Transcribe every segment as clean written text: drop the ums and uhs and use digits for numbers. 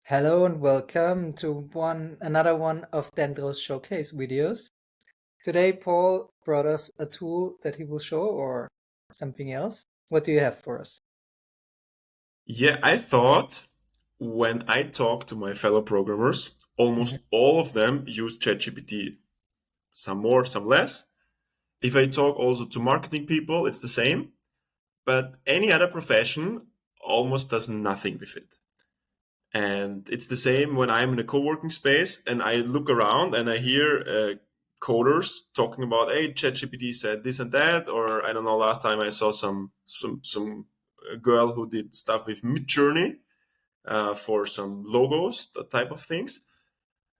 Hello and welcome to another one of Dentro's showcase videos. Today, Paul brought us a tool that he will show or something else. What do you have for us? Yeah, I thought when I talk to my fellow programmers, Mhm. almost all of them use ChatGPT. Some more, some less. If I talk also to marketing people, it's the same. But any other profession almost does nothing with it. And it's the same when I'm in a co-working space and I look around and I hear coders talking about, hey, ChatGPT said this and that, or I don't know. Last time I saw some girl who did stuff with Midjourney for some logos, that type of things.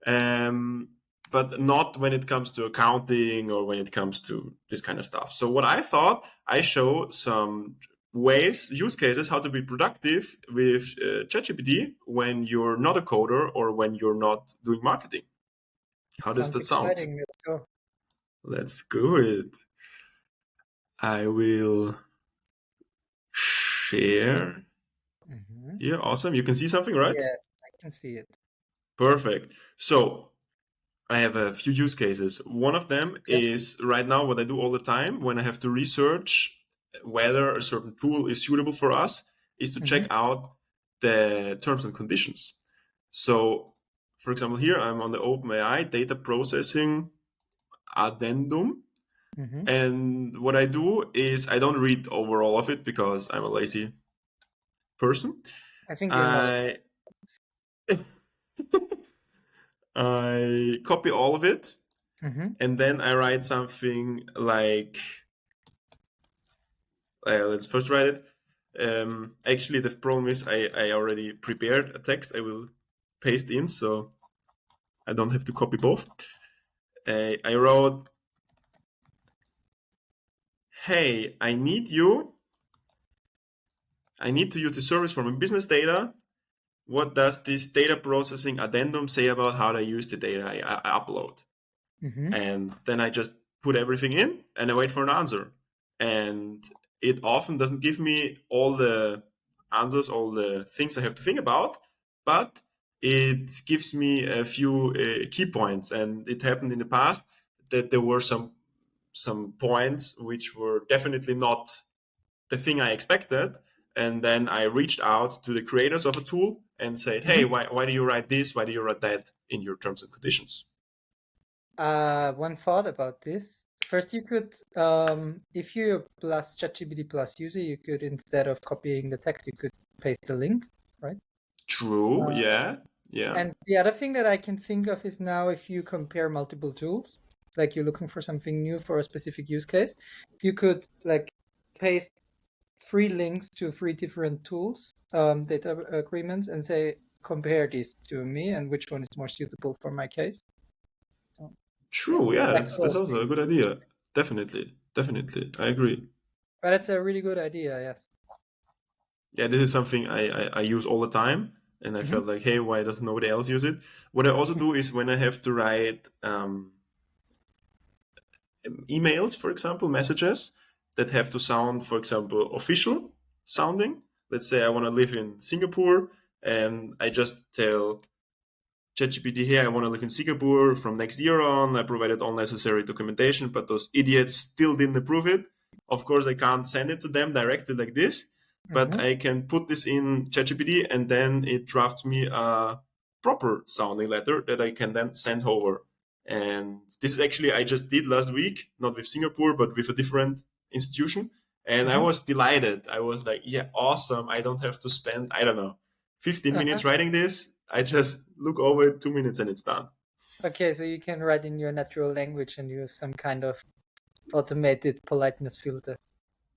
Um, but not when it comes to accounting or when it comes to this kind of stuff. So what I thought, I show some ways, use cases, how to be productive with ChatGPT when you're not a coder or when you're not doing marketing. How does Sounds that sound? exciting. Let's go. Let's go it. I will share Mhm. here. Awesome. You can see something, right? Yes, I can see it. Perfect. So I have a few use cases. One of them Okay. is right now what I do all the time when I have to research whether a certain tool is suitable for us is to check hmm out the terms and conditions. So, for example, here I'm on the OpenAI data processing addendum. hmm And what I do is I don't read over all of it because I'm a lazy person. I think you're not. I I copy all of it hmm and then I write something like let's first write it. Actually, the problem is I already prepared a text I will paste in, so I don't have to copy both. I wrote, hey, I need to use the service for my business data. What does this data processing addendum say about how to use the data I upload? hmm And then I just put everything in and I wait for an answer. And it often doesn't give me all the answers, all the things I have to think about, but it gives me a few key points. And it happened in the past that there were some points which were definitely not the thing I expected. And then I reached out to the creators of a tool and said, hey, hmm why do you write this? Why do you write that in your terms and conditions? One thought about this. First, you could, if you're a plus ChatGPT Plus user, you could, instead of copying the text, you could paste the link, right? True. Uh, Yeah. Yeah. and the other thing that I can think of is now if you compare multiple tools, like you're looking for something new for a specific use case, you could like paste three links to three different tools, data agreements, and say, compare these to me and which one is more suitable for my case. So, yes, True. Yeah. that could That's also also be a good idea. Definitely. Definitely. I agree. But that's a really good idea, yes. Yeah. This is something I use all the time. And I hmm felt like, hey, why does nobody else use it? What I also do is when I have to write emails, for example, messages that have to sound, for example, official sounding. Let's say I want to live in Singapore and I just tell ChatGPT here, I want to live in Singapore from next year on. I provided all necessary documentation, but those idiots still didn't approve it. Of course, I can't send it to them directly like this, but hmm I can put this in ChatGPT and then it drafts me a proper sounding letter that I can then send over. And this is actually, I just did last week, not with Singapore, but with a different institution. And I hmm was delighted. I was like, yeah, awesome. I don't have to spend, I don't know, 15 Uh-huh. minutes writing this. I just look over it 2 minutes and it's done. Okay, so you can write in your natural language and use some kind of automated politeness filter.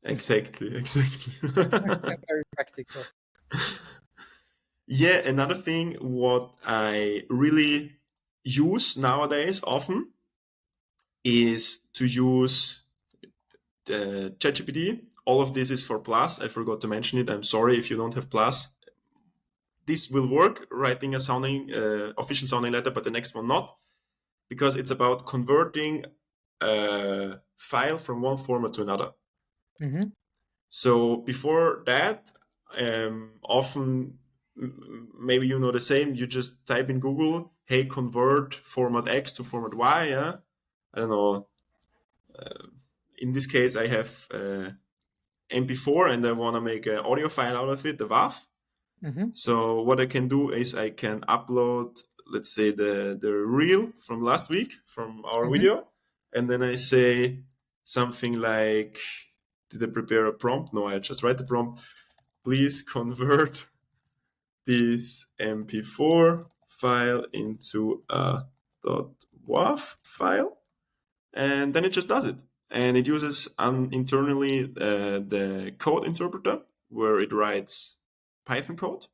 Exactly, exactly. Very practical. Yeah, another thing what I really use nowadays often is to use ChatGPT. All of this is for Plus. I forgot to mention it. I'm sorry if you don't have Plus. This will work writing a sounding official sounding letter, but the next one not, because it's about converting a file from one format to another. hmm So before that, often maybe you know the same. You just type in Google, hey, convert format X to format Y. Yeah, I don't know. In this case, I have MP4 and I want to make an audio file out of it, the WAV. Mm-hmm. So what I can do is I can upload, let's say, the reel from last week from our Mm-hmm. video, and then I say something like, "Did I prepare a prompt? No, I just write the prompt. Please convert this MP4 file into a .wav file," and then it just does it. And it uses internally the code interpreter where it writes Python code,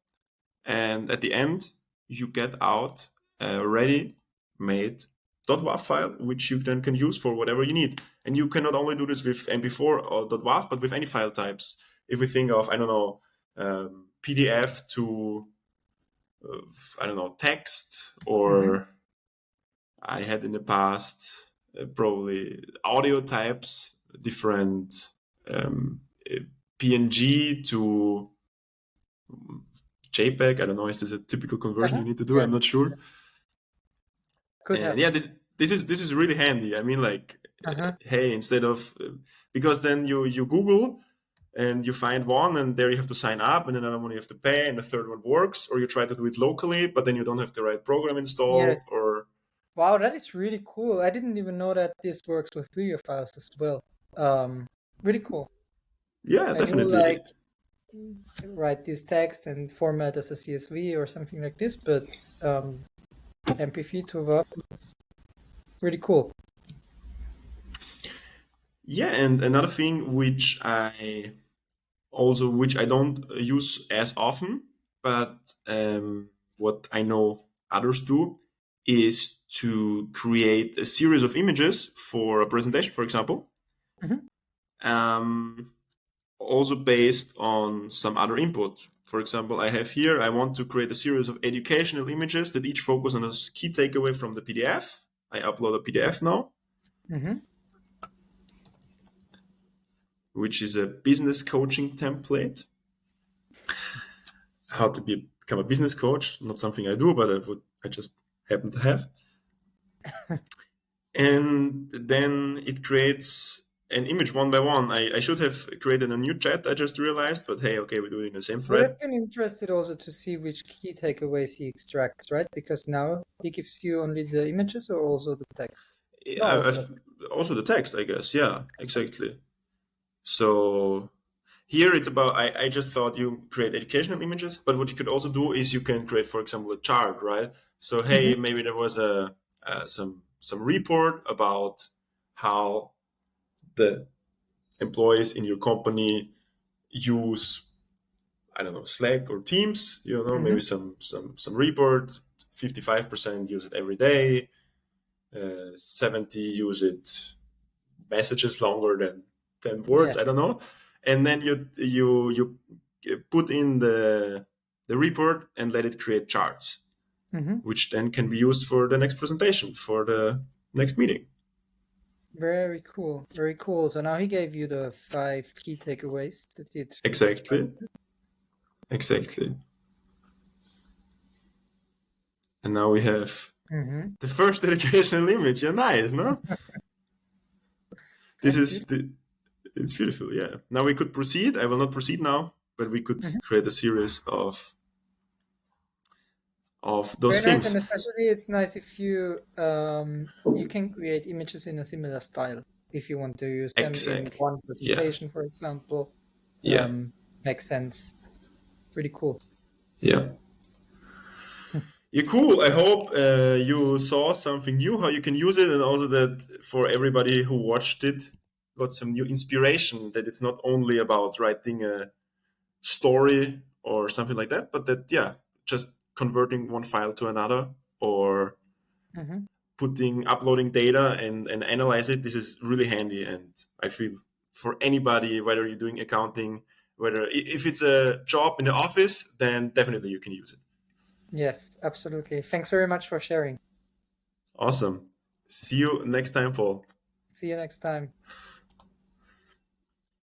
and at the end you get out a ready-made .wav file which you then can use for whatever you need. And you can not only do this with MP4 or .wav, but with any file types. If we think of, I don't know, PDF to I don't know, text, Mm-hmm. or I had in the past probably audio types, different um, uh, PNG to JPEG. I don't know, is this a typical conversion Uh-huh. you need to do? Yeah, I'm not sure. could And happen. yeah, this is really handy. I mean, like, Uh-huh. hey, instead of because then you Google and you find one, and there you have to sign up, and another one you have to pay, and the third one works, or you try to do it locally, but then you don't have the right program installed, Yes. or Wow, that is really cool. I didn't even know that this works with video files as well. Um, Really cool. yeah, I knew definitely. like write this text and format as a CSV or something like this, but MP3 to WAV is really cool. Yeah, and another thing which I don't use as often, but what I know others do is to create a series of images for a presentation, for example, Hmm. um, also based on some other input. For example, I have here, I want to create a series of educational images that each focus on a key takeaway from the PDF. I upload a PDF now, Hmm. which is a business coaching template. How to become a business coach, not something I do, but I just happen to have. And then it creates an image one by one. I should have created a new chat, I just realized, but hey, okay, we do it in the same Would thread. have been interested also to see which key takeaways he extracts, right? Because now he gives you only the images or also the text. No, also the. Also the text, I guess. Yeah, exactly. So here it's about, I just thought you create educational images, but what you could also do is you can create, for example, a chart, right? So hey, Hmm. maybe there was some report about how the employees in your company use, I don't know, Slack or Teams. You know, maybe Hmm. some report. 55% use it every day. 70 use it messages longer than 10 words. I Yes. don't know. And then you put in the report and let it create charts, Hmm. which then can be used for the next presentation, for the next meeting. Very cool. Very cool. So now he gave you the 5 key takeaways that he'd extract. Exactly. Exactly. And now we have Hmm. the first educational image. Yeah, nice, no? This That's is beautiful. it's beautiful. Yeah. Now we could proceed. I will not proceed now, but we could Mhm. create a series of those Very nice, and things. especially it's nice if you can create images in a similar style if you want to use them in Exactly. one Yeah. presentation, for example. Yeah. Makes sense. Pretty cool. Yeah. Yeah, cool. I hope you saw something new, how you can use it, and also that for everybody who watched it, got some new inspiration. That it's not only about writing a story or something like that, but that yeah, just converting one file to another, or Hmm. uploading data and analyze it. This is really handy, and I feel for anybody, whether you're doing accounting, whether if it's a job in the office, then definitely you can use it. Yes, absolutely. Thanks very much for sharing. Awesome. See you next time, Paul. See you next time.